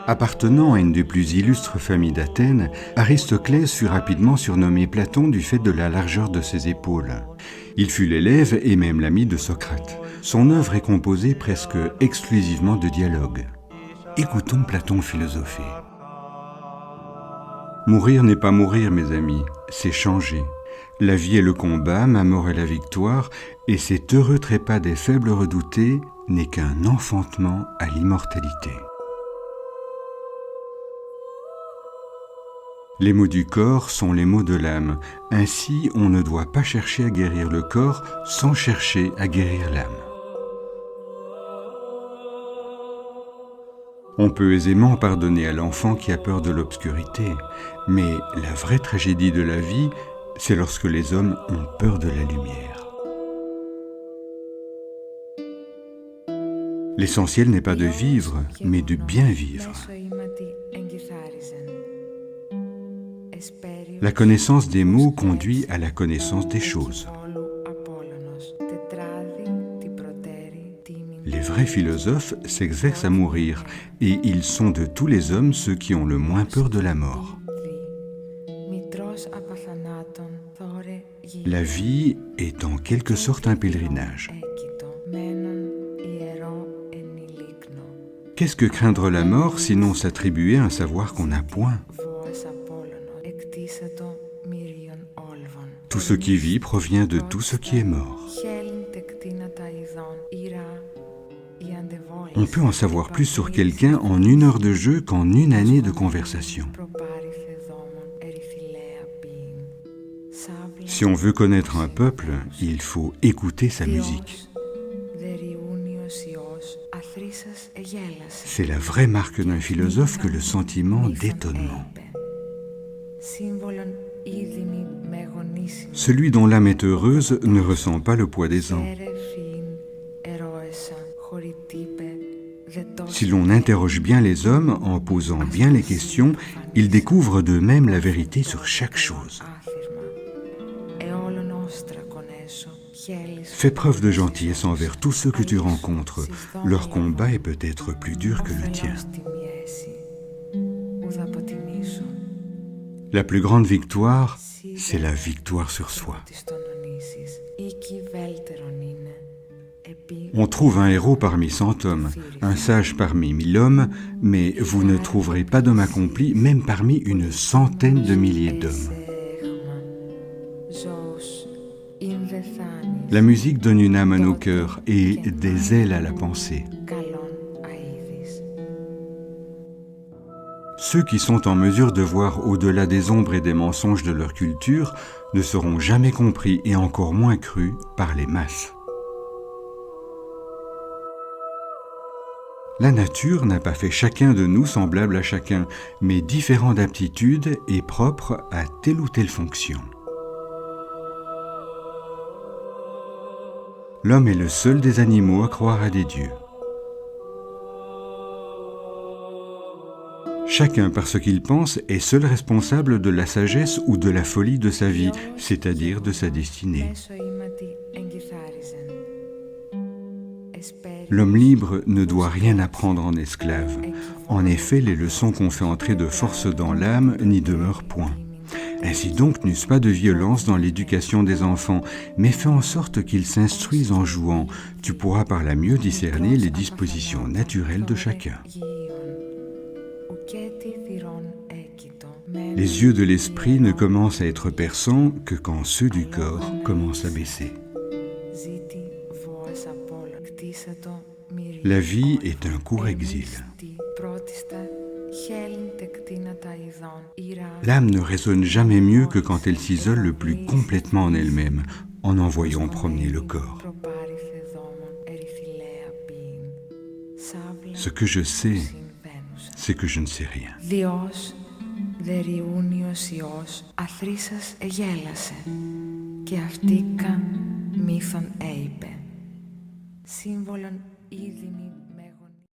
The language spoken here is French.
Appartenant à une des plus illustres familles d'Athènes, Aristoclès fut rapidement surnommé Platon du fait de la largeur de ses épaules. Il fut l'élève et même l'ami de Socrate. Son œuvre est composée presque exclusivement de dialogues. Écoutons Platon philosopher. Mourir n'est pas mourir, mes amis, c'est changer. La vie est le combat, ma mort est la victoire, et cet heureux trépas des faibles redoutés n'est qu'un enfantement à l'immortalité. Les maux du corps sont les maux de l'âme. Ainsi, on ne doit pas chercher à guérir le corps sans chercher à guérir l'âme. On peut aisément pardonner à l'enfant qui a peur de l'obscurité, mais la vraie tragédie de la vie, c'est lorsque les hommes ont peur de la lumière. L'essentiel n'est pas de vivre, mais de bien vivre. La connaissance des mots conduit à la connaissance des choses. Les vrais philosophes s'exercent à mourir, et ils sont de tous les hommes ceux qui ont le moins peur de la mort. La vie est en quelque sorte un pèlerinage. Qu'est-ce que craindre la mort sinon s'attribuer un savoir qu'on n'a point ? Tout ce qui vit provient de tout ce qui est mort. On peut en savoir plus sur quelqu'un en 1 heure de jeu qu'en 1 année de conversation. Si on veut connaître un peuple, il faut écouter sa musique. C'est la vraie marque d'un philosophe que le sentiment d'étonnement. Celui dont l'âme est heureuse ne ressent pas le poids des ans. Si l'on interroge bien les hommes en posant bien les questions, ils découvrent d'eux-mêmes la vérité sur chaque chose. Fais preuve de gentillesse envers tous ceux que tu rencontres. Leur combat est peut-être plus dur que le tien. La plus grande victoire, c'est la victoire sur soi. On trouve un héros parmi 100 hommes, un sage parmi 1000 hommes, mais vous ne trouverez pas d'homme accompli même parmi une centaine de milliers d'hommes. La musique donne une âme à nos cœurs et des ailes à la pensée. Ceux qui sont en mesure de voir au-delà des ombres et des mensonges de leur culture ne seront jamais compris et encore moins crus par les masses. La nature n'a pas fait chacun de nous semblable à chacun, mais différent d'aptitude et propre à telle ou telle fonction. L'homme est le seul des animaux à croire à des dieux. Chacun, par ce qu'il pense, est seul responsable de la sagesse ou de la folie de sa vie, c'est-à-dire de sa destinée. L'homme libre ne doit rien apprendre en esclave. En effet, les leçons qu'on fait entrer de force dans l'âme n'y demeurent point. Ainsi donc, n'use pas de violence dans l'éducation des enfants, mais fais en sorte qu'ils s'instruisent en jouant. Tu pourras par là mieux discerner les dispositions naturelles de chacun. Les yeux de l'esprit ne commencent à être perçants que quand ceux du corps commencent à baisser. La vie est un court exil. L'âme ne résonne jamais mieux que quand elle s'isole le plus complètement en elle-même, en envoyant promener le corps. Ce que je sais, c'est que je ne sais rien. Δεριούνιος Υιός αθρίσας εγέλασε και αυτήκα μύθον έιπε. Σύμβολον είδημη